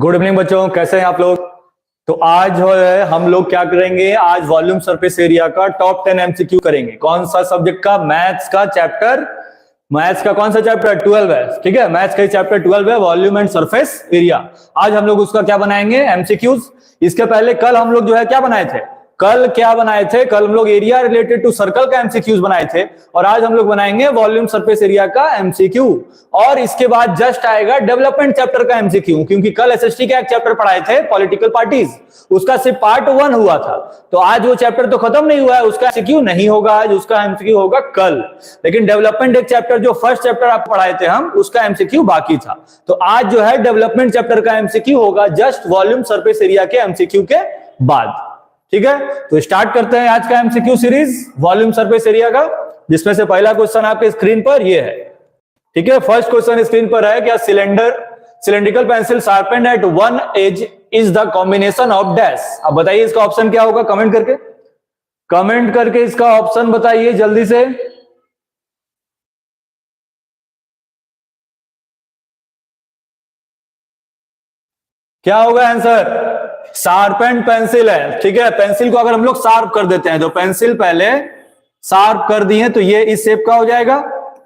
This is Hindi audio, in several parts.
गुड इवनिंग बच्चों, कैसे हैं आप लोग। तो आज जो है हम लोग क्या करेंगे, आज वॉल्यूम सरफेस एरिया का टॉप 10 एमसीक्यू करेंगे। कौन सा सब्जेक्ट का? मैथ्स का चैप्टर। मैथ्स का कौन सा चैप्टर? 12 है। ठीक है, मैथ्स का चैप्टर 12 है, वॉल्यूम एंड सरफेस एरिया। आज हम लोग उसका क्या बनाएंगे, एमसीक्यूज। इसके पहले कल हम लोग जो है क्या बनाए थे, कल हम लोग एरिया रिलेटेड टू सर्कल का एमसीक्यूज बनाए थे, और आज हम लोग बनाएंगे वॉल्यूम सरफेस एरिया का एमसीक्यू। और इसके बाद जस्ट आएगा डेवलपमेंट चैप्टर का एमसीक्यू, क्योंकि कल एसएसटी का एक चैप्टर पढ़ाए थे पॉलिटिकल पार्टीज, उसका सिर्फ पार्ट 1 हुआ था। तो आज वो चैप्टर तो खत्म नहीं हुआ है, उसका एमसीक्यू नहीं होगा आज, उसका एमसीक्यू होगा कल। लेकिन डेवलपमेंट एक चैप्टर, जो फर्स्ट चैप्टर आप पढ़ाए थे हम, उसका एमसीक्यू बाकी था। तो आज जो है डेवलपमेंट चैप्टर का एमसीक्यू होगा जस्ट वॉल्यूम सरफेस एरिया के एमसीक्यू के बाद। ठीक है, तो स्टार्ट करते हैं आज का MCQ series volume surface area का, जिसमें से पहला क्वेश्चन आपके स्क्रीन पर ये है। ठीक है, फर्स्ट क्वेश्चन स्क्रीन पर है, क्या cylindrical pencil sharpened at one edge is the combination of dash. अब बताइए इसका ऑप्शन क्या होगा, कमेंट करके इसका ऑप्शन बताइए जल्दी से। क्या होगा आंसर? शार्पेंड पेंसिल है। ठीक है, पेंसिल को अगर हम लोग शार्प कर देते हैं, तो पेंसिल पहले शार्प कर दिए तो ये इस शेप का हो जाएगा,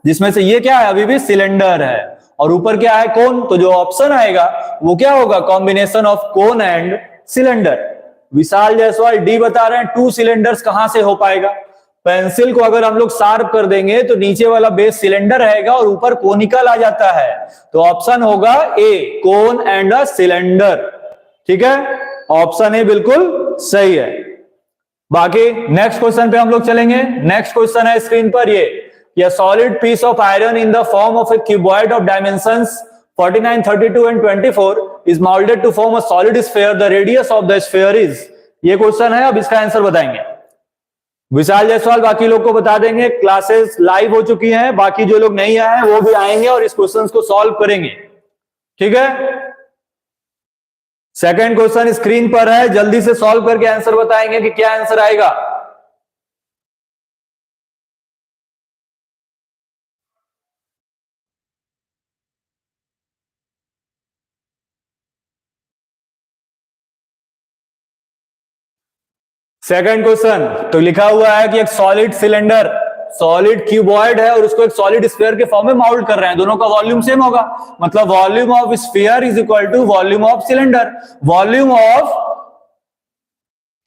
जिसमें से ये क्या है, अभी भी सिलेंडर है, और ऊपर क्या है, कोन। तो जो ऑप्शन आएगा वो क्या होगा, combination of cone and cylinder. Vishal Jaiswal D बता रहे हैं 2 सिलेंडर्स कहां से हो पाएगा। पेंसिल को अगर हम लोग शार्प कर देंगे तो नीचे वाला बेस सिलेंडर रहेगा और ऊपर कोनिकल आ जाता है, तो ऑप्शन होगा ए, कोन एंड अ सिलेंडर। ठीक है, ऑप्शन ए बिल्कुल सही है। बाकी नेक्स्ट क्वेश्चन पे हम लोग चलेंगे। नेक्स्ट क्वेश्चन है स्क्रीन पर ये solid piece of iron in the form of a cuboid of dimensions 49, 32 and 24 is moulded to form a solid sphere, the radius of the sphere is. ये क्वेश्चन है, अब इसका आंसर बताएंगे विशाल जायसवाल, बाकी लोग को बता देंगे। क्लासेस लाइव हो चुकी हैं, बाकी जो लोग नहीं आए हैं वो भी आएंगे और इस क्वेश्चन को सॉल्व करेंगे। ठीक है, सेकंड क्वेश्चन स्क्रीन पर है, जल्दी से सॉल्व करके आंसर बताएंगे कि क्या आंसर आएगा। सेकंड क्वेश्चन तो लिखा हुआ है कि एक सॉलिड क्यूबॉइड है और उसको एक सॉलिड स्फीयर के फॉर्म में माउल्ट कर रहे हैं, दोनों का वॉल्यूम सेम होगा, मतलब volume of sphere is equal to volume of cylinder. Volume of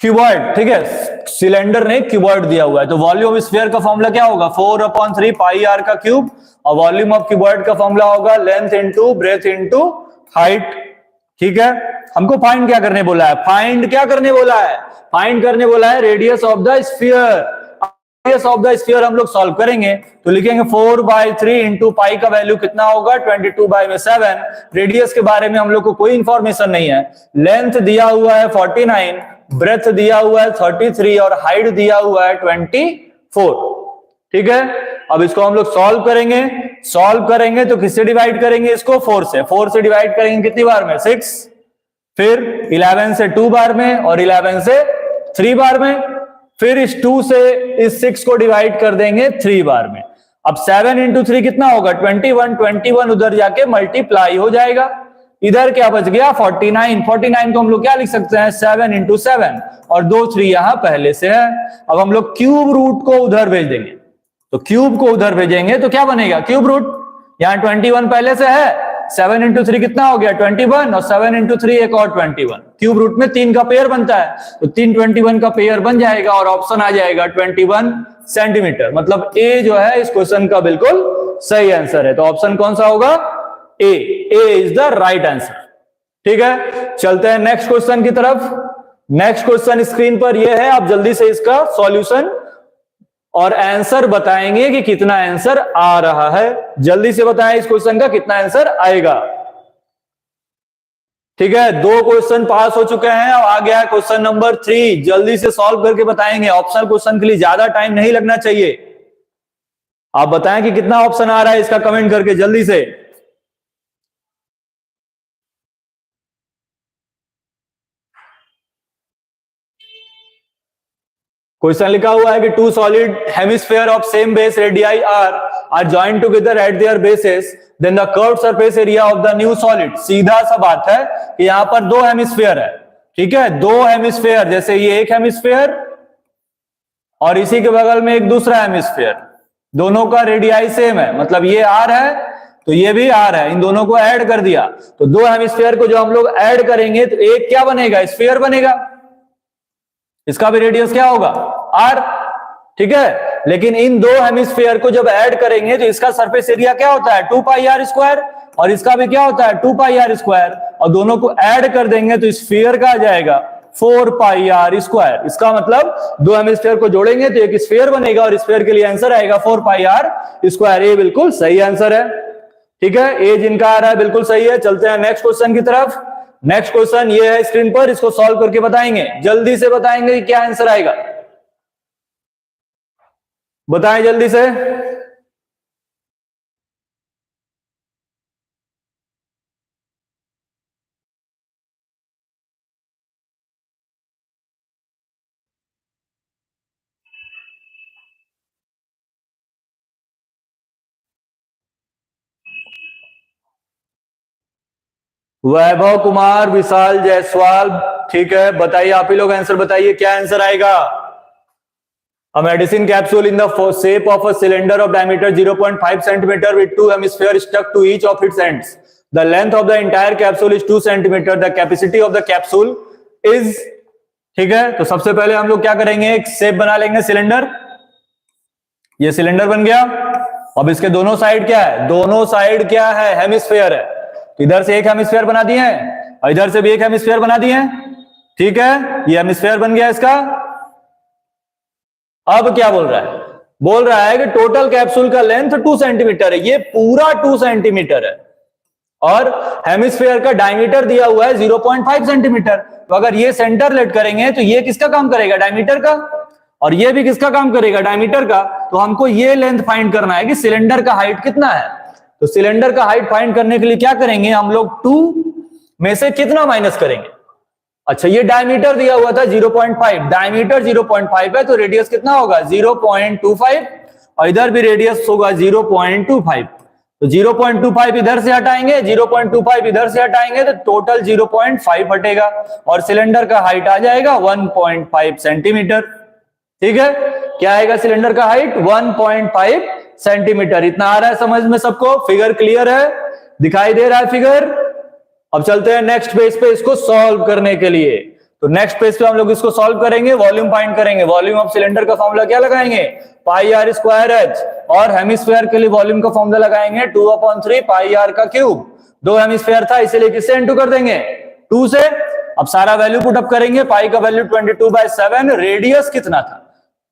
cuboid, ठीक है, सिलेंडर ने क्यूबॉइड दिया हुआ है, तो वॉल्यूम ऑफ स्फीयर का फॉर्मूला क्या होगा, 4/3 पाई आर का क्यूब, और वॉल्यूम ऑफ क्यूबॉइड का फॉर्मूला होगा length into breadth into height. ठीक है, हमको फाइंड क्या करने बोला है, फाइंड करने बोला है radius of the sphere. Radius of the sphere हम लोग सॉल्व करेंगे तो लिखेंगे 4/3 इंटू पाई का वैल्यू कितना होगा, 22/7। रेडियस के बारे में हम लोग को कोई इंफॉर्मेशन नहीं है। लेंथ दिया हुआ है 49, ब्रेथ दिया हुआ है 33 और हाइट दिया हुआ है 24। ठीक है, अब इसको हम लोग सॉल्व करेंगे तो किससे डिवाइड करेंगे इसको, 4 से डिवाइड करेंगे कितनी बार में, 6, फिर 11 से 2 बार में, और 11 से 3 बार में, फिर इस 2 से इस 6 को डिवाइड कर देंगे 3 बार में। अब 7 इंटू 3 कितना होगा, 21 उधर जाके मल्टीप्लाई हो जाएगा, इधर क्या बच गया 49 को हम लोग क्या लिख सकते हैं, 7 इंटू 7, और 2 3 यहां पहले से है। अब हम लोग क्यूब रूट को उधर भेज देंगे, तो क्यूब को उधर भेजेंगे तो क्या बनेगा, क्यूब रूट, यहां 21 पहले से है, 7 इंटू 3 कितना हो गया 21, और 7 इंटू 3 एक और 21। क्यूब रूट में 3 का पेयर बनता है, तो 3 21 का पेयर बन जाएगा, और ऑप्शन आ जाएगा 21 सेंटीमीटर। मतलब ए जो है इस क्वेश्चन का बिल्कुल सही आंसर है, तो ऑप्शन कौन सा होगा, ए इज द राइट आंसर। ठीक है, चलते हैं नेक्स्ट क्वेश्चन की तरफ। नेक्स्ट क्वेश्चन स्क्रीन पर यह है, आप जल्दी से इसका सॉल्यूशन और आंसर बताएंगे कि कितना आंसर आ रहा है। जल्दी से बताएं इस क्वेश्चन का कितना आंसर आएगा। ठीक है, 2 क्वेश्चन पास हो चुके हैं, अब आ गया है क्वेश्चन नंबर 3, जल्दी से सॉल्व करके बताएंगे। ऑप्शनल क्वेश्चन के लिए ज्यादा टाइम नहीं लगना चाहिए। आप बताएं कि कितना ऑप्शन आ रहा है इसका, कमेंट करके जल्दी से। क्वेश्चन लिखा हुआ है कि 2 solid hemisphere of same base radii r are joined together at their bases then the curved surface area of the new solid. सीधा सा बात है कि यहां पर दो हेमिस्फीयर है, ठीक है, दो हेमिस्फीयर, जैसे ये एक हेमिस्फीयर और इसी के बगल में एक दूसरा हेमिस्फीयर, दोनों का रेडियाई सेम है, मतलब ये आर है तो ये भी आर है, इन दोनों को ऐड कर दिया तो दो हेमिस्फीयर को जो हम लोग ऐड करेंगे तो एक क्या बनेगा, स्फीयर बनेगा, इसका भी रेडियस क्या होगा, आर, ठीक है। लेकिन इन दो हेमिस्फीयर को जब ऐड करेंगे तो इसका सरफेस एरिया क्या होता है 2 पाई आर स्क्वायर और इसका भी क्या होता है 2 पाई आर स्क्वायर, और दोनों को ऐड कर देंगे तो स्फीयर का आ जाएगा 4 पाई आर स्क्वायर। इसका मतलब दो हेमिस्फीयर को जोड़ेंगे तो एक स्फीयर बनेगा और स्फीयर के लिए आंसर आएगा 4 पाई आर स्क्वायर। ये बिल्कुल सही आंसर है, ठीक है, ए जिनका आ रहा है बिल्कुल सही है। चलते हैं नेक्स्ट क्वेश्चन की तरफ। नेक्स्ट क्वेश्चन ये है स्क्रीन पर, इसको सॉल्व करके बताएंगे, जल्दी से बताएंगे कि क्या आंसर आएगा, बताएं जल्दी से। वैभव कुमार, विशाल जायसवाल, ठीक है, बताइए आप ही लोग आंसर बताइए क्या आंसर आएगा। A medicine capsule in the shape of a cylinder of diameter 0.5 centimeter with two hemispheres stuck to each of its ends. The length of the entire capsule is 2 centimeter. The capacity of the capsule is, ठीक है, तो सबसे पहले हम लोग क्या करेंगे, एक शेप बना लेंगे सिलेंडर, ये सिलेंडर बन गया। अब इसके दोनों साइड क्या है, दोनों साइड क्या है, हेमिस्फीयर है, तो इधर से एक हेमिस्फीयर बना दिए हैं और इधर से भी एक हेमिस्फीयर बना दिए हैं, ठीक है, ये हेमिस्फीयर बन गया इसका। अब क्या बोल रहा है, बोल रहा है कि टोटल कैप्सूल का लेंथ 2 सेंटीमीटर है, ये पूरा 2 सेंटीमीटर है और हेमिस्फीयर का डायमीटर दिया हुआ है 0.5 सेंटीमीटर। तो अगर ये सेंटर लेट करेंगे तो ये किसका काम करेगा, डायमीटर का, और ये भी किसका काम करेगा, डायमीटर का। तो हमको ये लेंथ फाइंड करना है कि सिलेंडर का हाइट कितना है। तो सिलेंडर का हाइट फाइंड करने के लिए क्या करेंगे हम लोग, 2 में से कितना माइनस करेंगे। अच्छा, ये डायमीटर दिया हुआ था 0.5, डायमीटर 0.5 है तो रेडियस कितना होगा 0.25 और इधर भी रेडियस होगा 0.25। तो 0.25 इधर से हटाएंगे, 0.25 इधर से हटाएंगे तो टोटल 0.5 हटेगा और सिलेंडर का हाइट आ जाएगा 1.5 सेंटीमीटर। ठीक है, क्या आएगा सिलेंडर का हाइट 1.5 सेंटीमीटर। इतना आ रहा है समझ में सबको, फिगर क्लियर है, दिखाई दे रहा है फिगर। अब चलते हैं नेक्स्ट पेज पे इसको सॉल्व करने के लिए। तो नेक्स्ट पेज पे हम लोग इसको सॉल्व करेंगे, वॉल्यूम फाइंड करेंगे। वॉल्यूम ऑफ सिलेंडर का फॉर्मूला क्या लगाएंगे, पाई आर स्क्वायर एच, और हेमिस्फीयर के लिए वॉल्यूम का फॉर्मूला लगाएंगे 2/3 पाई आर का क्यूब। दो हेमिस्फीयर था इसीलिए किससे इंटू कर देंगे 2 से। अब सारा वैल्यू पुट अप करेंगे, पाई का वैल्यू 22/7, रेडियस कितना था,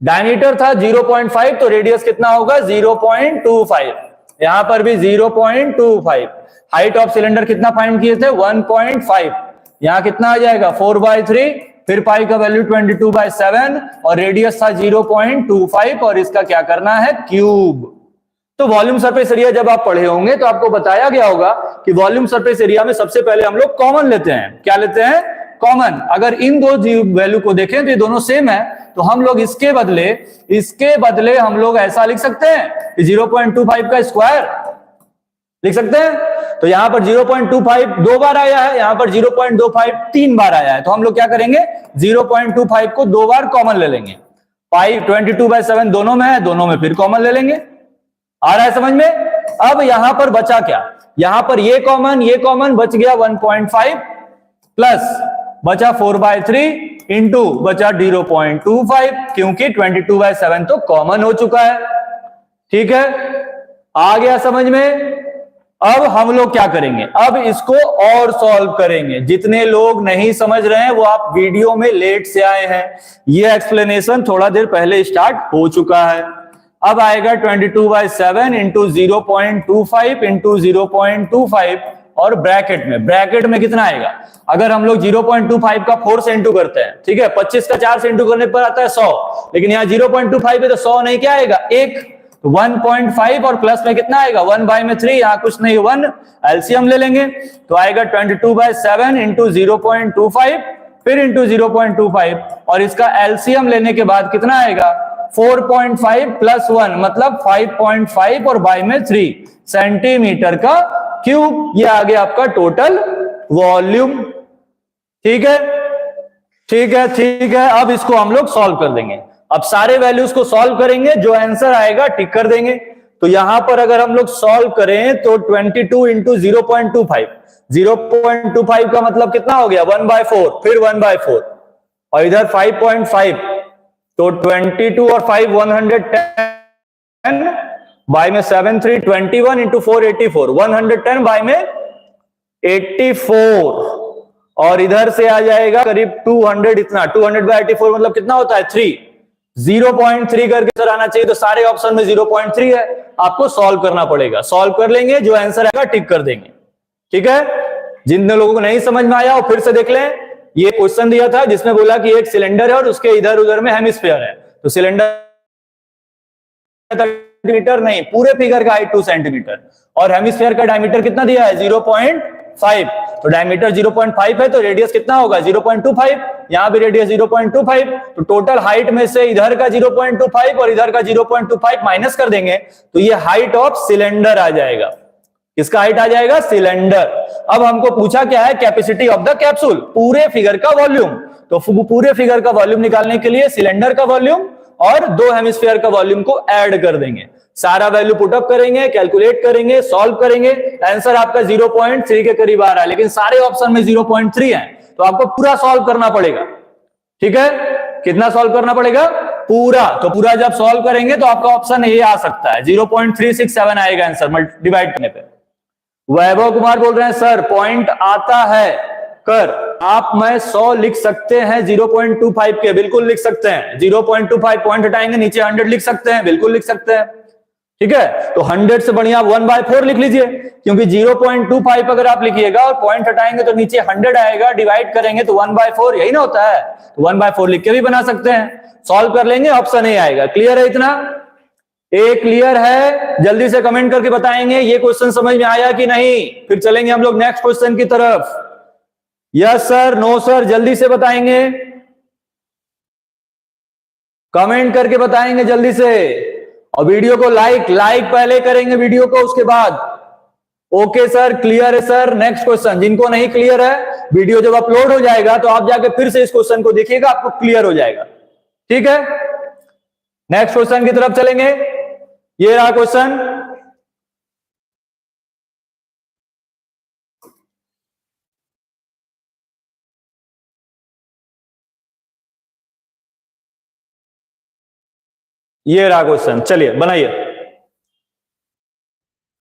डायमीटर था 0.5 तो रेडियस कितना होगा 0.25, यहां पर भी 0.25। हाइट ऑफ सिलेंडर कितना फाइंड किए थे 1.5, यहां कितना आ जाएगा 4/3, फिर पाई का वैल्यू 22/7 और रेडियस था 0.25 और इसका क्या करना है क्यूब। तो वॉल्यूम सरफेस एरिया जब आप पढ़े होंगे तो आपको बताया गया होगा कि वॉल्यूम सरफेस एरिया में सबसे पहले हम लोग कॉमन लेते हैं। क्या लेते हैं, कॉमन। अगर इन दो वैल्यू को देखें तो ये दोनों सेम है, तो हम लोग इसके बदले हम लोग ऐसा लिख सकते हैं कि 0.25 का स्क्वायर लिख सकते हैं। तो यहां पर 0.25 2 बार आया है, यहां पर 0.25 3 बार आया है, तो हम लोग क्या करेंगे 0.25 को 2 बार कॉमन ले लेंगे। पाई 22/7 दोनों में है, दोनों में फिर कॉमन ले लेंगे। आ रहा है समझ में। अब यहां पर बचा क्या, यहां पर ये कॉमन बच गया 1.5 प्लस बचा 4/3 इंटू बचा 0.25, क्योंकि 22/7 तो कॉमन हो चुका है। ठीक है, आ गया समझ में। अब हम लोग क्या करेंगे, अब इसको और सॉल्व करेंगे। जितने लोग नहीं समझ रहे हैं वो आप वीडियो में लेट से आए हैं, ये एक्सप्लेनेशन थोड़ा देर पहले स्टार्ट हो चुका है। अब आएगा 22/7 इंटू 0.25 इंटू 0.25 और ब्रैकेट में कितना आएगा। अगर हम लोग 0.25 का 4 से इंटू करते हैं, ठीक है, 25 का 4 से इंटू करने पर आता है 100, लेकिन यहाँ 0.25 है तो 100 नहीं, क्या आएगा 1, 1.5 और प्लस में कितना आएगा 1/3, यहाँ कुछ नहीं 1, एलसीएम ले लेंगे तो आएगा 22/7 इंटू 0.25 फिर इंटू 0.25 और इसका एलसीएम लेने के बाद कितना आएगा 4.5 प्लस 1 मतलब 5.5 और बाय में 3 सेंटीमीटर का क्यूब। ये आ गया आपका टोटल वॉल्यूम। ठीक है, ठीक है, ठीक है। अब इसको हम लोग सॉल्व कर देंगे। अब सारे वैल्यूज को सॉल्व करेंगे, जो आंसर आएगा टिक कर देंगे। तो यहां पर अगर हम लोग सॉल्व करें तो 22 इंटू 0.25, 0.25 का मतलब कितना हो गया 1/4, फिर 1/4 और इधर 5.5, तो 22 और 5 110 बाय में 7 3 21 इंटू 4 84, 110 बाय में 84 और इधर से आ जाएगा करीब 200। इतना 200 बाय 84 मतलब कितना होता है 3, 0.3 करके सर आना चाहिए। तो सारे ऑप्शन में 0.3 है, आपको सॉल्व करना पड़ेगा। सॉल्व कर लेंगे, जो आंसर आएगा टिक कर देंगे। ठीक है, जिन लोगों को नहीं समझ में आया वो फिर से देख लें। ये क्वेश्चन दिया था जिसमें बोला कि एक सिलेंडर है और उसके इधर उधर में हेमिस्फीयर है। तो सिलेंडर सेंटीमीटर नहीं, पूरे फिगर का हाइट 2 सेंटीमीटर और हेमिस्फीयर का डायमीटर कितना दिया है 0.5। तो डायमीटर 0.5 है तो रेडियस कितना होगा 0.25। यहां भी रेडियस 0.25। तो टोटल हाइट में से इधर का 0.25 और इधर का 0.25 माइनस कर देंगे तो ये हाइट ऑफ सिलेंडर आ जाएगा। किसका हाइट आ जाएगा सिलेंडर। अब हमको पूछा क्या है कैपेसिटी ऑफ द कैप्सूल, पूरे फिगर का वॉल्यूम। तो पूरे फिगर का वॉल्यूम निकालने के लिए सिलेंडर का वॉल्यूम और दो हेमिस्फीयर का वॉल्यूम को ऐड कर देंगे। सारा वैल्यू पुटअप करेंगे, कैलकुलेट करेंगे, सॉल्व करेंगे। आंसर आपका 0.3 के करीब आ रहा है, लेकिन सारे ऑप्शन में 0.3 है तो आपको पूरा सॉल्व करना पड़ेगा। ठीक है, कितना सॉल्व करना पड़ेगा पूरा। तो पूरा जब सॉल्व करेंगे तो आपका ऑप्शन ए आ सकता है, 0.367 आएगा आंसर डिवाइड करने पे। वैभव कुमार बोल रहे हैं सर पॉइंट आता है कर आप मैं 100 लिख सकते हैं 0.25 के। बिल्कुल लिख सकते हैं, 0.25 पॉइंट हटाएंगे नीचे 100 लिख सकते हैं, बिल्कुल लिख सकते हैं। ठीक है, तो 100 से बढ़िया 1/4 लिख लीजिए, क्योंकि 0.25 अगर आप लिखिएगा और पॉइंट हटाएंगे तो नीचे 100 आएगा, डिवाइड करेंगे तो 1/4 यही ना होता है। तो 1/4 लिख के भी बना सकते हैं। सॉल्व कर लेंगे, ऑप्शन ए आएगा। क्लियर है इतना? ए क्लियर है? जल्दी से कमेंट करके बताएंगे ये क्वेश्चन समझ में आया कि नहीं। फिर चलेंगे हम लोग नेक्स्ट क्वेश्चन की तरफ। यस सर, नो सर, जल्दी से बताएंगे, कमेंट करके बताएंगे जल्दी से। और वीडियो को लाइक पहले करेंगे वीडियो को, उसके बाद। ओके सर, क्लियर है सर। नेक्स्ट क्वेश्चन, जिनको नहीं क्लियर है वीडियो जब अपलोड हो जाएगा तो आप जाके फिर से इस क्वेश्चन को देखिएगा, आपको क्लियर हो जाएगा। ठीक है, नेक्स्ट क्वेश्चन की तरफ चलेंगे। ये रहा क्वेश्चन। ये रहा क्वेश्चन, चलिए बनाइए।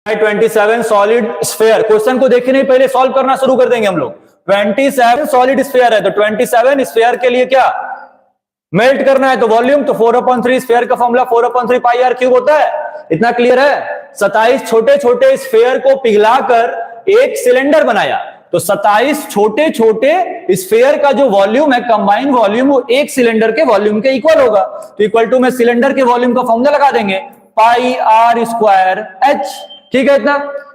27 सॉलिड स्फीयर। क्वेश्चन को देखने पहले सॉल्व करना शुरू कर देंगे हम लोग। 27 सॉलिड स्फीयर है तो 27 स्फीयर के लिए क्या मेल्ट करना है, तो वॉल्यूम। तो 4/3 स्फीयर का फॉर्मूला 4/3 पाई आर क्यूब होता है। इतना क्लियर है? 27 छोटे छोटे स्फीयर को पिघलाकर एक सिलेंडर बनाया, तो 27 छोटे छोटे स्फीयर का जो वॉल्यूम है, कंबाइंड वॉल्यूम, वो एक सिलेंडर के वॉल्यूम के इक्वल होगा। तो इक्वल टू में सिलेंडर के वॉल्यूम का फॉर्मूला लगा देंगे, पाई आर स्क्वायर एच। ठीक है,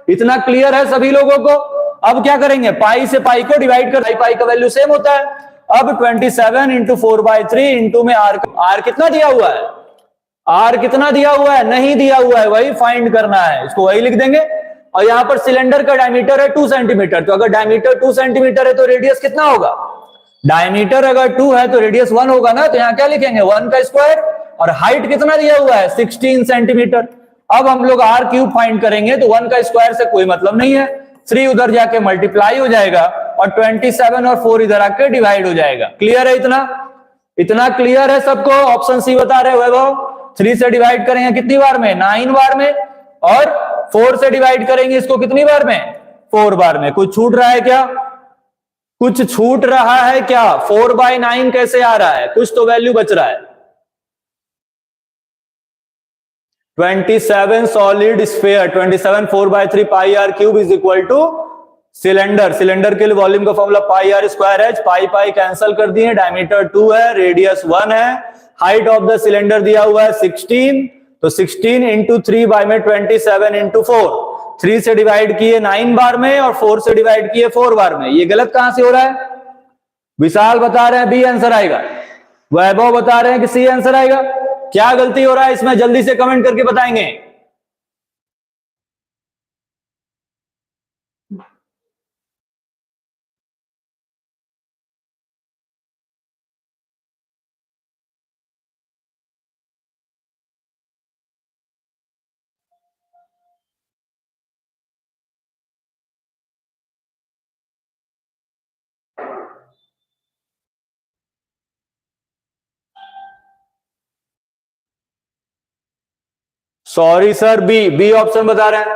इतना क्लियर है सभी लोगों को? अब क्या करेंगे, पाई से पाई को डिवाइड कर, पाई का वैल्यू सेम होता है। अब 27 इंटू 4/3 इंटू में आर कितना दिया हुआ है, आर कितना दिया हुआ है, नहीं दिया हुआ है, वही फाइंड करना है, इसको वही लिख देंगे। और यहां पर सिलेंडर का डायमीटर है 2 सेंटीमीटर, तो अगर डायमीटर 2 सेंटीमीटर है तो रेडियस कितना होगा, डायमीटर अगर 2 है तो रेडियस 1 होगा ना। तो यहां क्या लिखेंगे 1 का स्क्वायर, और हाइट कितना दिया हुआ है 16 सेंटीमीटर। अब हम लोग आर क्यूब फाइंड करेंगे तो 1 का स्क्वायर से कोई मतलब नहीं है, 3 उधर जाके मल्टीप्लाई हो जाएगा और 27 और 4 इधर आके डिवाइड हो जाएगा। क्लियर है इतना? इतना क्लियर है सबको? ऑप्शन सी बता रहे वैभव। 3 से डिवाइड करेंगे कितनी बार में, 9 बार में, और 4 से डिवाइड करेंगे इसको कितनी बार में, 4 बार में। कुछ छूट रहा है क्या, कुछ छूट रहा है क्या? 4/9 कैसे आ रहा है, कुछ तो वैल्यू बच रहा है। 27 solid sphere, 27 4/3 pi r cube is equal to cylinder. Cylinder के लिए वॉल्यूम का formula pi r square h. Pi pi cancel कर दिए, डायमीटर 2 है, रेडियस 1 है, हाइट ऑफ द सिलेंडर दिया हुआ है 16, तो 16 इंटू 3 बाय में 27 इंटू 4। 3 से डिवाइड किए 9 बार में और 4 से डिवाइड किए 4 बार में। ये गलत कहां से हो रहा है? विशाल बता रहे हैं बी आंसर आएगा, वैभव बता रहे हैं कि सी आंसर आएगा। क्या गलती हो रहा है इसमें, जल्दी से कमेंट करके बताएंगे। सॉरी सर, बी ऑप्शन बता रहे हैं।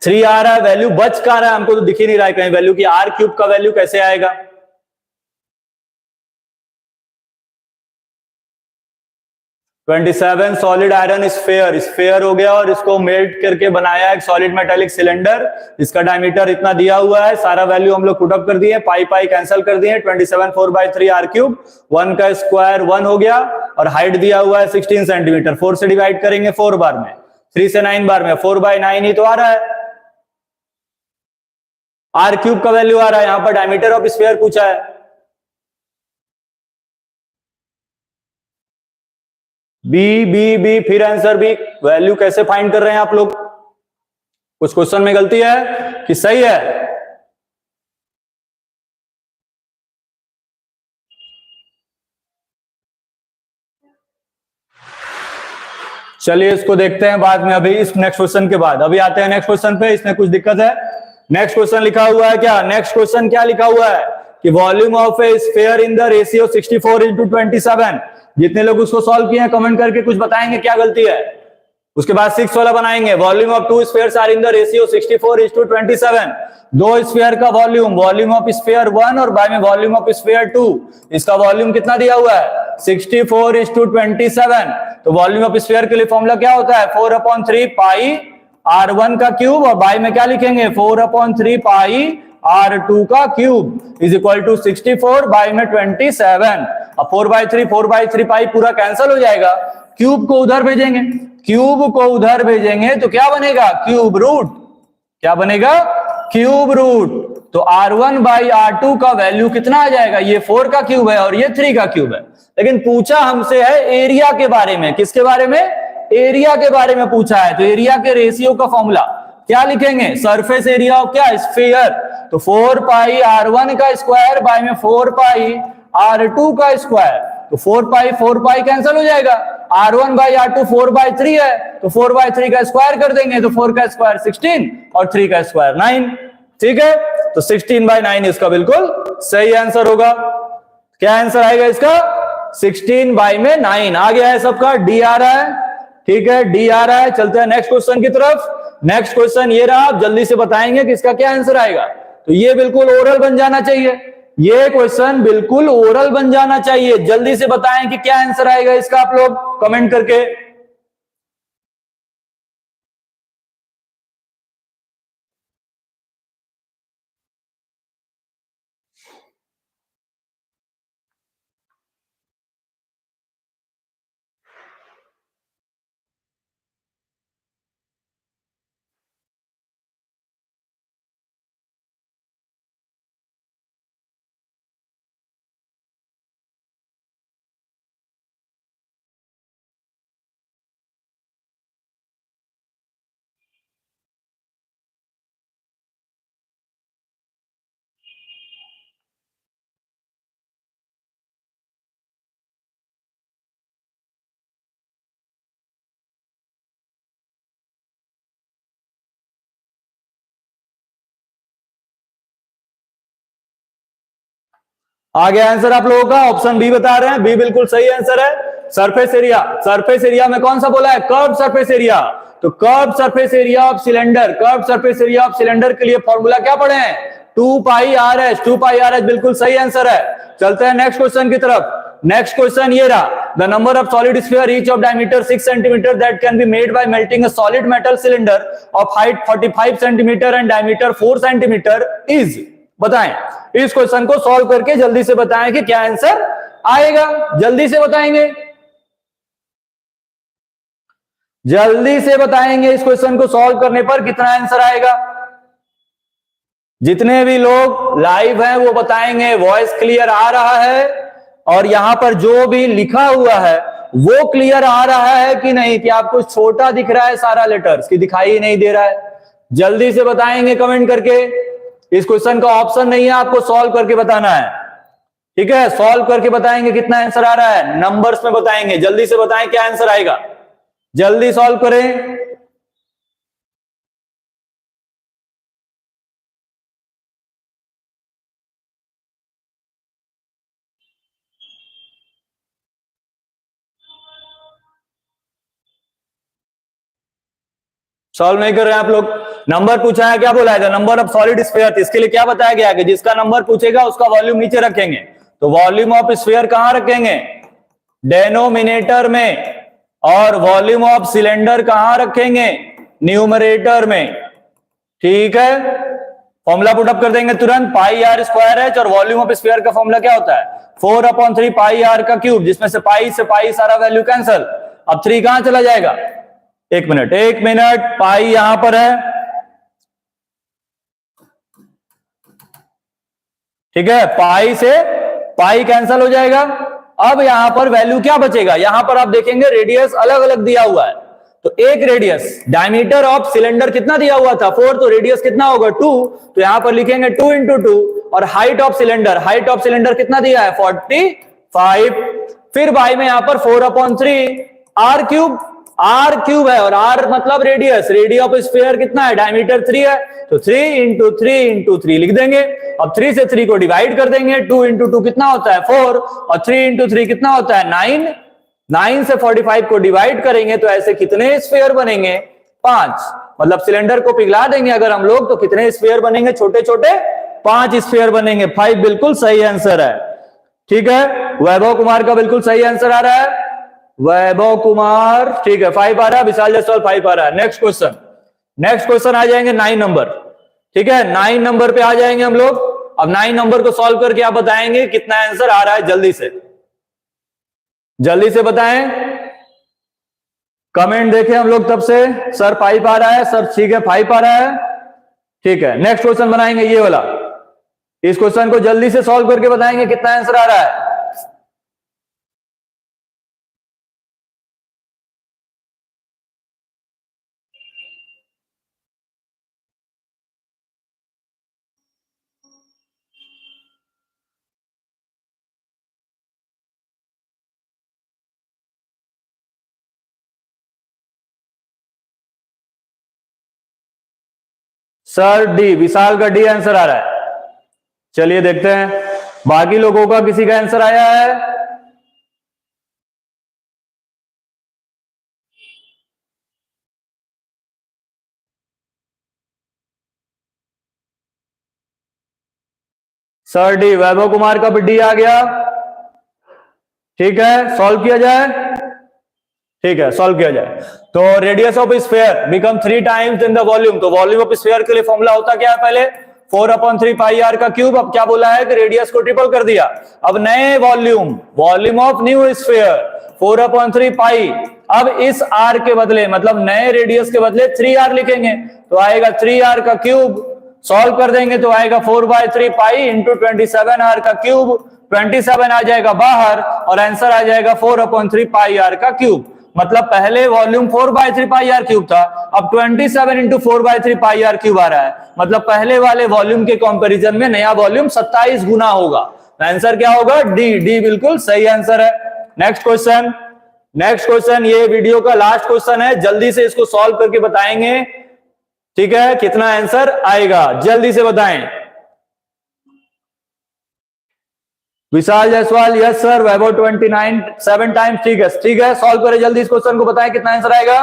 3 आ रहा है, वैल्यू बच का रहा है, हमको तो दिख ही नहीं रहा है कहीं वैल्यू की। आर क्यूब का वैल्यू कैसे आएगा? 27 सॉलिड आयरन स्फेयर हो गया और इसको मेल्ट करके बनाया एक सॉलिड मेटालिक सिलेंडर। इसका डायमीटर इतना दिया हुआ है, सारा वैल्यू हम लोग पुट अप कर दिए, पाई पाई कैंसिल कर दिए। 27 4/3 आर क्यूब, 1 का स्क्वायर 1 हो गया और हाइट दिया हुआ है 16 सेंटीमीटर। 4 से डिवाइड करेंगे 4 बार में, 3 से 9 बार में, 4/9 ही तो आ रहा है। आर क्यूब का वैल्यू आ रहा है, यहां पर डायमीटर ऑफ स्फीयर पूछा है। बी फिर आंसर बी। वैल्यू कैसे फाइंड कर रहे हैं आप लोग? कुछ क्वेश्चन में गलती है कि सही है? चलिए इसको देखते हैं बाद में, अभी इस नेक्स्ट क्वेश्चन के बाद। अभी आते हैं नेक्स्ट क्वेश्चन पे, इसमें कुछ दिक्कत है। नेक्स्ट क्वेश्चन लिखा हुआ है क्या? नेक्स्ट क्वेश्चन क्या लिखा हुआ है कि volume of A sphere in the ratio 64:27। जितने लोग उसको सॉल्व किए हैं कमेंट करके कुछ बताएंगे क्या गलती है। उसके बाद 6 वाला बनाएंगे। Volume of 2 spheres are in the ratio 64:27। 2 sphere का वॉल्यूम ऑफ स्फीयर 1 और बाय में वॉल्यूम ऑफ स्फीयर 2। इसका वॉल्यूम कितना दिया हुआ है? 64:27। तो वॉल्यूम ऑफ स्फीयर के लिए फॉर्मूला क्या होता है? 4/3 पाई r1 का क्यूब और बाय में क्या लिखेंगे? 4/3 पाई r2 का cube is equal to 64 by में 27। अब 4/3 पाई पूरा कैंसिल हो जाएगा, क्यूब को उधर भेजेंगे, क्यूब को उधर भेजेंगे तो क्या बनेगा? Cube root. क्या बनेगा? Cube root. तो r1/r2 का वैल्यू कितना आ जाएगा? ये 4 का क्यूब है और ये 3 का क्यूब है। लेकिन पूछा हमसे है एरिया के बारे में। किसके बारे में? एरिया के बारे में पूछा है। तो एरिया के रेशियो का फॉर्मूला क्या लिखेंगे? सरफेस एरिया ऑफ क्या? स्फीयर। तो 4 पाई r1 का स्क्वायर बाय में 4 पाई r2 का स्क्वायर। तो 4 पाई कैंसिल हो जाएगा। r1/r2 4/3 है, तो 4/3 का स्क्वायर कर देंगे, तो 4 का स्क्वायर 16 और 3 का स्क्वायर 9। ठीक है, तो 16/9 इसका बिल्कुल सही आंसर होगा। क्या आंसर आएगा इसका? 16/9 आ गया है सबका। डी आ रहा है, ठीक है, डी आ रहा है। चलते हैं नेक्स्ट क्वेश्चन की तरफ। नेक्स्ट क्वेश्चन ये रहा, आप जल्दी से बताएंगे कि इसका क्या आंसर आएगा। तो ये बिल्कुल ओरल बन जाना चाहिए, ये क्वेश्चन बिल्कुल ओरल बन जाना चाहिए। जल्दी से बताएं कि क्या आंसर आएगा इसका, आप लोग कमेंट करके। आ गया आंसर आप लोगों का। ऑप्शन बी बता रहे हैं, बी बिल्कुल सही आंसर है। सरफेस एरिया, सरफेस एरिया में कौन सा बोला है? Curve surface area. तो curve surface area of cylinder, curve surface area of cylinder के लिए फॉर्मूला क्या पढ़े हैं? 2πRh। 2πRh बिल्कुल सही आंसर है। चलते हैं नेक्स्ट क्वेश्चन की तरफ। नेक्स्ट क्वेश्चन ये रहा, the number of solid sphere each of diameter 6 centimetre that can be made by melting a solid metal cylinder of height 45 centimetre and diameter 4 centimetre is. बताएं, इस क्वेश्चन को सॉल्व करके जल्दी से बताएं कि क्या आंसर आएगा। जल्दी से बताएंगे, जल्दी से बताएंगे इस क्वेश्चन को सॉल्व करने पर कितना आंसर आएगा। जितने भी लोग लाइव हैं वो बताएंगे। वॉइस क्लियर आ रहा है और यहां पर जो भी लिखा हुआ है वो क्लियर आ रहा है कि नहीं, कि आपको छोटा दिख रहा है सारा लेटर्स, कि दिखाई ही नहीं दे रहा है? जल्दी से बताएंगे कमेंट करके। इस क्वेश्चन का ऑप्शन नहीं है, आपको सॉल्व करके बताना है। ठीक है, सॉल्व करके बताएंगे कितना आंसर आ रहा है, नंबर्स में बताएंगे। जल्दी से बताएं क्या आंसर आएगा, जल्दी सॉल्व करें। सॉल्व नहीं कर रहे हैं आप लोग? नंबर पूछा है, क्या बोला है? Number of solid sphere. इसके लिए क्या बताया गया है कि जिसका नंबर पूछेगा उसका वॉल्यूम नीचे रखेंगे। तो वॉल्यूम ऑफ स्फीयर कहां रखेंगे? डेनोमिनेटर में। और वॉल्यूम ऑफ सिलेंडर कहां रखेंगे? न्यूमरेटर में। ठीक है, फॉर्मूला पुटअप कर देंगे तुरंत। पाई आर स्क्वायर एच, और वॉल्यूम ऑफ स्फीयर का फॉर्मूला क्या होता है? 4/3 पाई आर का क्यूब, जिसमें से पाई सारा वैल्यू कैंसल। अब 3 कहां चला जाएगा? एक मिनट, एक मिनट, पाई यहां पर है। ठीक है, पाई से पाई कैंसल हो जाएगा। अब यहां पर वैल्यू क्या बचेगा? यहां पर आप देखेंगे रेडियस अलग अलग दिया हुआ है। तो एक रेडियस, डायमीटर ऑफ सिलेंडर कितना दिया हुआ था? 4, तो रेडियस कितना होगा? 2। तो यहां पर लिखेंगे 2 × 2। और हाइट ऑफ सिलेंडर कितना दिया है? 45। फिर बाई में यहां पर 4/3 आर क्यूब। आर क्यूब है, और आर मतलब रेडियस ऑफ स्फीयर कितना है? डायमीटर 3 है। तो 3 × 3 × 3 लिख देंगे। अब 3 से 3 को डिवाइड कर देंगे। 2 × 2 कितना होता है? 4। और 3 × 3 कितना होता है? 9। 9 से 45 को डिवाइड करेंगे तो ऐसे कितने स्फीयर बनेंगे? 5। मतलब सिलेंडर को पिघला देंगे अगर हम लोग, तो कितने स्फीयर बनेंगे? छोटे छोटे 5 स्फीयर बनेंगे। 5 बिल्कुल सही आंसर है। ठीक है, वैभव कुमार का बिल्कुल सही आंसर आ रहा है। वैभव कुमार, ठीक है, 5 आ रहा है। विशाल जायसवाल 5 आ रहा है। नेक्स्ट क्वेश्चन आ जाएंगे 9 नंबर। ठीक है, 9 नंबर पे आ जाएंगे हम लोग। अब 9 नंबर को सॉल्व करके आप बताएंगे कितना आंसर आ रहा है। जल्दी से बताएं, कमेंट देखें हम लोग तब से। सर 5 आ रहा है, सर ठीक है 5 आ रहा है। ठीक है, नेक्स्ट क्वेश्चन बनाएंगे ये वाला। इस क्वेश्चन को जल्दी से सॉल्व करके बताएंगे कितना आंसर आ रहा है। सर डी, विशाल का डी आंसर आ रहा है। चलिए देखते हैं बाकी लोगों का किसी का आंसर आया है। सर डी, वैभव कुमार का भी डी आ गया। ठीक है, सॉल्व किया जाए। ठीक है, सॉल्व किया जाए। तो radius of sphere become 3 times in the volume. तो वॉल्यूम ऑफ स्फीयर के लिए फॉर्मूला होता क्या है? पहले 4/3 पाई आर का क्यूब। अब क्या बोला है कि रेडियस को ट्रिपल कर दिया। अब नए वॉल्यूम ऑफ न्यू स्फीयर 4/3 पाई। अब इस आर के बदले, मतलब नए रेडियस के बदले 3r लिखेंगे। तो आएगा 3r का क्यूब। सॉल्व कर देंगे तो आएगा 4/3 पाई इंटू 27r का क्यूब। 27 आ जाएगा बाहर, और आंसर आ जाएगा 4/3 पाई आर का क्यूब। मतलब पहले वॉल्यूम 4/3 पाई आर क्यूब था, अब 27 इंटू 4/3 पाई आर क्यूब आ रहा है। मतलब पहले वाले वॉल्यूम के कंपैरिजन में नया वॉल्यूम 27 गुना होगा। आंसर क्या होगा? डी। डी बिल्कुल सही आंसर है। नेक्स्ट क्वेश्चन, ये वीडियो का लास्ट क्वेश्चन है। जल्दी से इसको सॉल्व करके बताएंगे। ठीक है, कितना आंसर आएगा जल्दी से बताएं। विशाल जायसवाल यस सर। वैभव 29 7 टाइम्स। ठीक है, सॉल्व करें जल्दी इस क्वेश्चन को, बताएं कितना आंसर आएगा।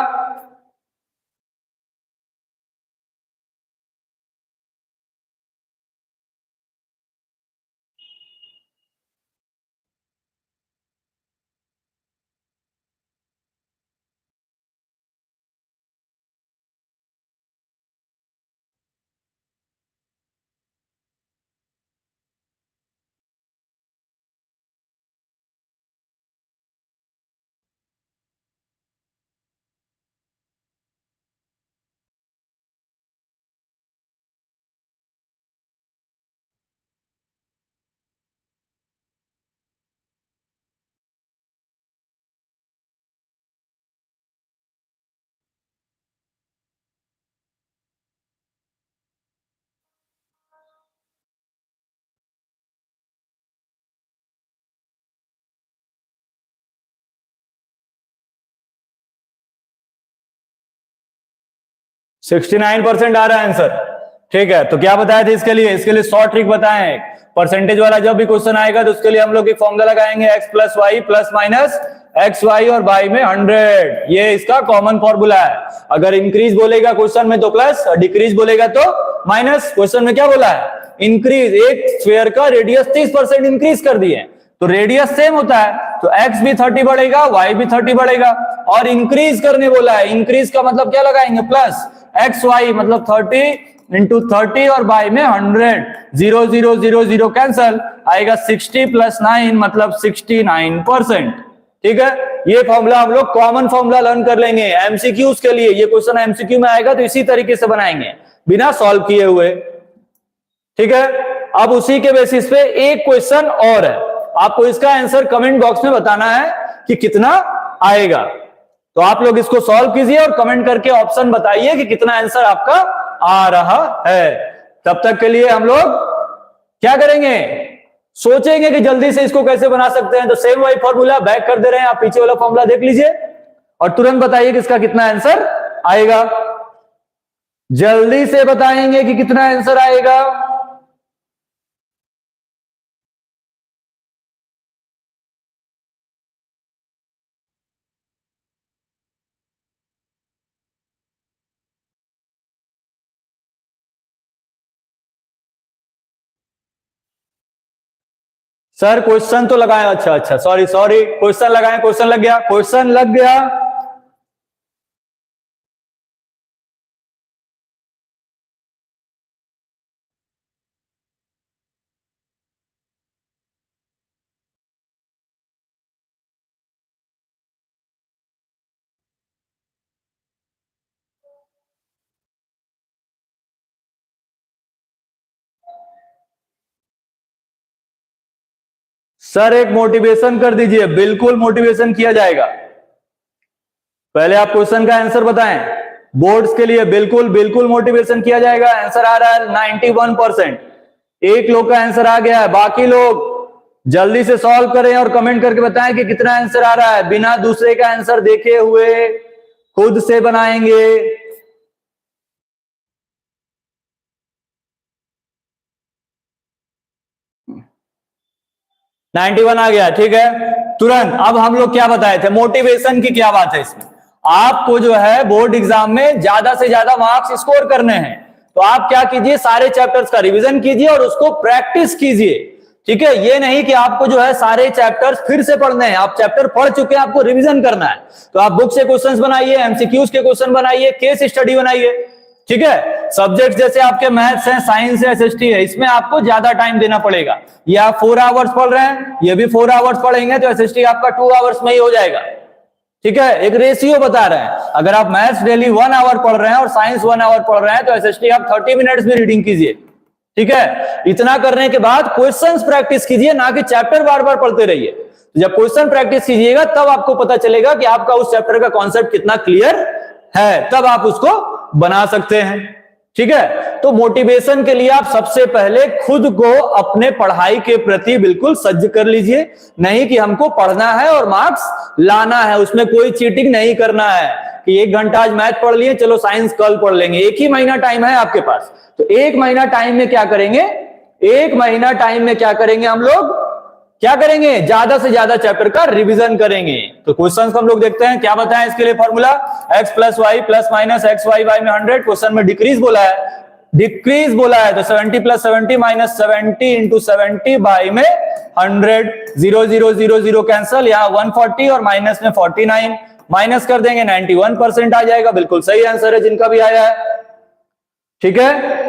69% आ रहा है आंसर। ठीक है, तो क्या बताए थे इसके लिए शॉर्ट ट्रिक बताएं। परसेंटेज वाला जब भी क्वेश्चन आएगा तो उसके लिए हम लोग एक फॉर्मूला लगाएंगे, x plus y plus minus x y और वाई में 100। ये इसका कॉमन फॉर्मूला है। अगर इंक्रीज बोलेगा क्वेश्चन में तो प्लस, और डिक्रीज बोलेगा तो माइनस। क्वेश्चन में क्या बोला है? इंक्रीज, एक स्फीयर का रेडियस 30% इंक्रीज कर दिए, तो रेडियस सेम होता है, तो x भी 30 बढ़ेगा, y भी 30 बढ़ेगा। और इंक्रीज करने बोला है, इंक्रीज का मतलब क्या लगाएंगे? प्लस एक्स वाई मतलब 30 इंटू 30 और y में 100। 0 0 0 0 कैंसल, आएगा 60 प्लस 9 मतलब 69%। ठीक है, ये फॉर्मूला हम लोग कॉमन फॉर्मूला लर्न कर लेंगे एमसीक्यूज के लिए। ये क्वेश्चन एमसीक्यू में आएगा तो इसी तरीके से बनाएंगे बिना सॉल्व किए हुए। ठीक है, अब उसी के बेसिस पे एक क्वेश्चन और है, आपको इसका आंसर कमेंट बॉक्स में बताना है कि कितना आएगा। तो आप लोग इसको सॉल्व कीजिए और कमेंट करके ऑप्शन बताइए कि कितना आंसर आपका आ रहा है। तब तक के लिए हम लोग क्या करेंगे? सोचेंगे कि जल्दी से इसको कैसे बना सकते हैं। तो सेम वही फॉर्मूला बैक कर दे रहे हैं, आप पीछे वाला फॉर्मूला देख लीजिए और तुरंत बताइए कि इसका कितना आंसर आएगा। जल्दी से बताएंगे कि कितना आंसर आएगा। सर क्वेश्चन तो लगाए, अच्छा सॉरी क्वेश्चन लगाए, क्वेश्चन लग गया, क्वेश्चन लग गया। सर एक मोटिवेशन कर दीजिए, बिल्कुल मोटिवेशन किया जाएगा। पहले आप क्वेश्चन का आंसर बताएं, बोर्ड्स के लिए बिल्कुल बिल्कुल मोटिवेशन किया जाएगा। आंसर आ रहा है 91%। एक लोग का आंसर आ गया है, बाकी लोग जल्दी से सॉल्व करें और कमेंट करके बताएं कि कितना आंसर आ रहा है। बिना दूसरे का आंसर देखे हुए खुद से बनाएंगे। 91 आ गया, ठीक है तुरंत। अब हम लोग क्या बताए थे, मोटिवेशन की क्या बात है इसमें? आपको जो है बोर्ड एग्जाम में ज्यादा से ज्यादा मार्क्स स्कोर करने हैं, तो आप क्या कीजिए, सारे चैप्टर्स का रिवीजन कीजिए और उसको प्रैक्टिस कीजिए। ठीक है, ये नहीं कि आपको जो है सारे चैप्टर्स फिर से पढ़ने हैं, आप चैप्टर पढ़ चुके हैं, आपको रिवीजन करना है। तो आप बुक से क्वेश्चंस बनाइए, एमसीक्यूज के क्वेश्चन बनाइए, केस स्टडी बनाइए। ठीक है, सब्जेक्ट जैसे आपके मैथ्स है, साइंस है, एसएसटी है, इसमें आपको ज्यादा टाइम देना पड़ेगा। ये आप 4 आवर्स पढ़ रहे हैं, ये भी 4 आवर्स पढ़ेंगे तो एसएसटी आपका 2 आवर्स में ही हो जाएगा। ठीक है, एक रेशियो बता रहे हैं। अगर आप मैथ्स डेली 1 आवर पढ़ रहे हैं और साइंस 1 आवर पढ़ रहे हैं तो एसएसटी आप 30 मिनट्स में रीडिंग कीजिए। ठीक है, इतना करने के बाद क्वेश्चंस प्रैक्टिस कीजिए, ना कि चैप्टर बार बार पढ़ते रहिए। जब क्वेश्चन प्रैक्टिस कीजिएगा तब आपको पता चलेगा कि आपका उस चैप्टर का कॉन्सेप्ट कितना क्लियर है, तब आप उसको बना सकते हैं। ठीक है, तो मोटिवेशन के लिए आप सबसे पहले खुद को अपने पढ़ाई के प्रति बिल्कुल सज्ज कर लीजिए। नहीं कि हमको पढ़ना है और मार्क्स लाना है, उसमें कोई चीटिंग नहीं करना है कि 1 घंटा आज मैथ पढ़ लिए, चलो साइंस कल पढ़ लेंगे। 1 ही महीना टाइम है आपके पास, तो 1 महीना टाइम में क्या करेंगे, 1 महीना टाइम में क्या करेंगे हम लोग, क्या करेंगे, ज्यादा से ज्यादा चैप्टर का रिवीजन करेंगे। तो क्वेश्चंस को हम लोग देखते हैं, क्या बताएं इसके लिए formula, x plus y plus minus x y y में 100। क्वेश्चन में डिक्रीज बोला है, डिक्रीज बोला है तो 70 प्लस 70 माइनस 70 इंटू 70 बाई में 100। 0 0 0 0 कैंसल, यहाँ 140 और माइनस में 49, माइनस कर देंगे 91% आ जाएगा। बिल्कुल सही आंसर है जिनका भी आया है। ठीक है,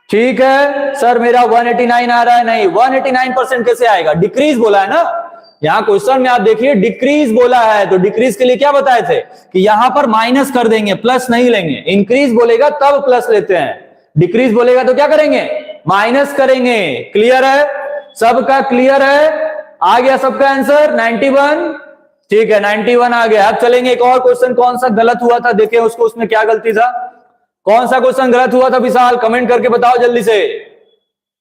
ठीक है सर मेरा 189 आ रहा है, नहीं 189% कैसे आएगा, डिक्रीज बोला है ना। यहां क्वेश्चन में आप देखिए डिक्रीज बोला है, तो डिक्रीज के लिए क्या बताए थे कि यहां पर माइनस कर देंगे, प्लस नहीं लेंगे। इंक्रीज बोलेगा तब प्लस लेते हैं, डिक्रीज बोलेगा तो क्या करेंगे, माइनस करेंगे। क्लियर है, सबका क्लियर है, आ गया सबका आंसर 91। ठीक है 91 आ गया। अब चलेंगे एक और क्वेश्चन, कौन सा गलत हुआ था देखें उसको, उसमें क्या गलती था, कौन सा क्वेश्चन गलत हुआ था विशाल, कमेंट करके बताओ जल्दी से।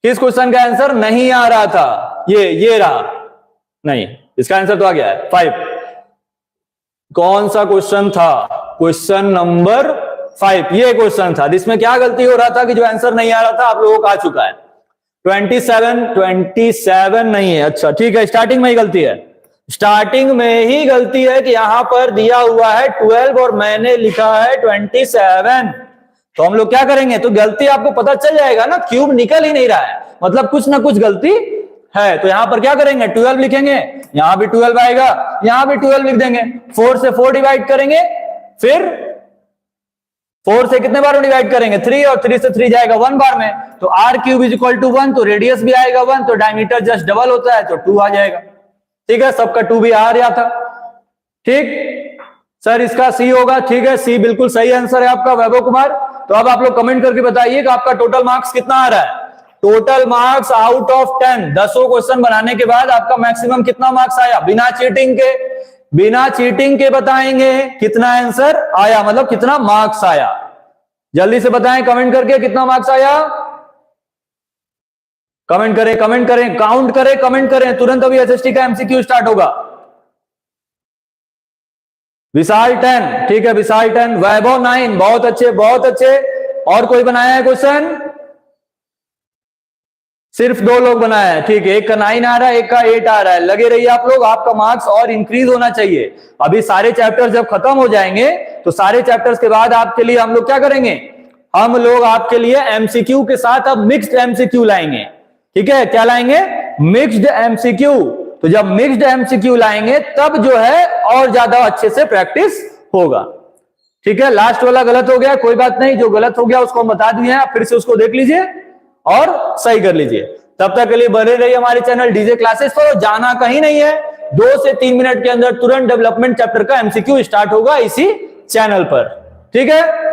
किस क्वेश्चन का आंसर नहीं आ रहा था, ये रहा, नहीं इसका आंसर तो आ गया है 5। कौन सा क्वेश्चन था, क्वेश्चन नंबर 5 ये क्वेश्चन था जिसमें क्या गलती हो रहा था कि जो आंसर नहीं आ रहा था आप लोगों को आ चुका है। 27 नहीं है, अच्छा ठीक है, स्टार्टिंग में ही गलती है, स्टार्टिंग में ही गलती है कि यहां पर दिया हुआ है 12 और मैंने लिखा है 27। तो हम लोग क्या करेंगे, तो गलती आपको पता चल जाएगा ना, क्यूब निकल ही नहीं रहा है, मतलब कुछ ना कुछ गलती है। तो यहां पर क्या करेंगे, 12 लिखेंगे, यहां भी 12 आएगा, यहां भी 12 लिख देंगे, 4 से 4 डिवाइड करेंगे, फिर 4 से कितने बार डिवाइड करेंगे, 3, और 3 से 3 जाएगा 1 बार में, तो r cube is equal to 1, तो रेडियस भी आएगा 1, तो डायमीटर जस्ट डबल होता है तो 2 आ जाएगा। ठीक है, सबका 2 भी आ रहा था। ठीक सर, इसका सी होगा, ठीक है, सी बिल्कुल सही आंसर है आपका वैभव कुमार। तो अब आप लोग कमेंट करके बताइए कि आपका टोटल मार्क्स कितना आ रहा है। Total marks out of 10, 10 question बनाने के बाद आपका मैक्सिमम कितना मार्क्स आया, बिना चीटिंग के बताएंगे कितना आंसर आया, मतलब कितना मार्क्स आया। जल्दी से बताएं कमेंट करके कितना मार्क्स आया, कमेंट करें, काउंट करें, कमेंट करें, तुरंत अभी एसएसटी का एमसीक्यू स्टार्ट होगा। विशाल 10, ठीक है, विशाल 10, वैभव 9, बहुत अच्छे बहुत अच्छे। और कोई बनाया है क्वेश्चन, सिर्फ 2 लोग बनाया है, ठीक है, एक का 9 आ रहा है, एक का 8 आ रहा है। लगे रहिए आप लोग, आपका मार्क्स और इंक्रीज होना चाहिए। अभी सारे चैप्टर्स जब खत्म हो जाएंगे तो सारे चैप्टर्स के बाद आपके लिए हम लोग क्या करेंगे, हम लोग आपके लिए एमसीक्यू के साथ अब मिक्स्ड एमसीक्यू लाएंगे। ठीक है, क्या लाएंगे, मिक्स्ड एमसीक्यू। तो जब मिक्स्ड एमसीक्यू लाएंगे तब जो है और ज्यादा अच्छे से प्रैक्टिस होगा। ठीक है, लास्ट वाला गलत हो गया, कोई बात नहीं, जो गलत हो गया उसको हम बता दिए हैं, आप फिर से उसको देख लीजिए और सही कर लीजिए। तब तक के लिए बने रहिए हमारे चैनल डीजे क्लासेस पर, जाना कहीं नहीं है। 2 से 3 मिनट के अंदर तुरंत डेवलपमेंट चैप्टर का एमसीक्यू स्टार्ट होगा इसी चैनल पर। ठीक है।